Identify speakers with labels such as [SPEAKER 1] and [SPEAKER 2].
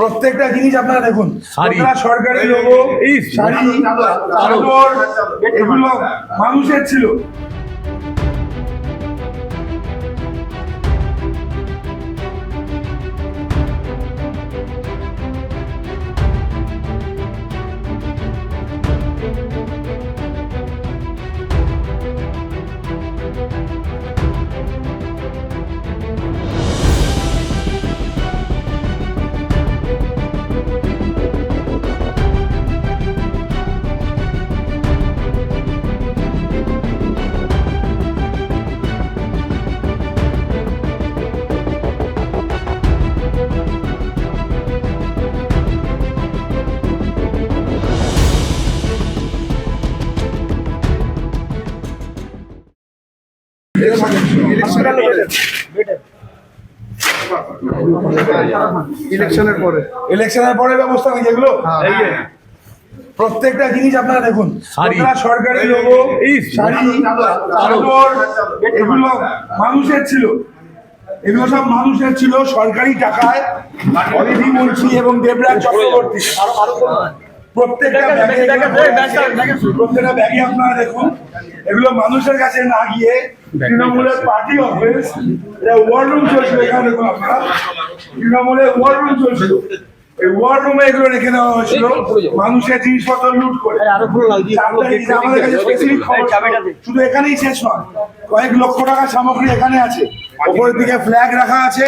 [SPEAKER 1] প্রত্যেকটা জিনিস আপনারা দেখুন, সরকারি লোগো, এই শাড়ি, চাদর, এগুলো মানুষের ছিল। ইলেকশনের পরে ব্যবস্থা নাকি এগুলো? প্রত্যেকটা জিনিস আপনারা দেখুন, সরকারি লোগো, এই শাড়ি, চাদর, এগুলো মানুষের ছিল। এগুলো সব মানুষের ছিল সরকারি টাকায়। অনিধি মুন্সি এবং দেবরাজ চক্রবর্তী প্রত্যেকটা ব্যাগে আপনারা দেখুন, এগুলো মানুষের কাছে না গিয়ে তৃণমূলের পার্টি অফিস, ওয়ার রুম চলছিল। এখানে দেখুন আপনারা, তৃণমূলের ওয়ার রুম চলছিল। এই ওয়ার রুমে এগুলো রেখে দেওয়া হয়েছিল মানুষের জিনিসপত্র লুট করে। শুধু এখানেই শেষ নয়, কয়েক লক্ষ টাকার সামগ্রী এখানে আছে। উপরের দিকে ফ্ল্যাগ রাখা আছে।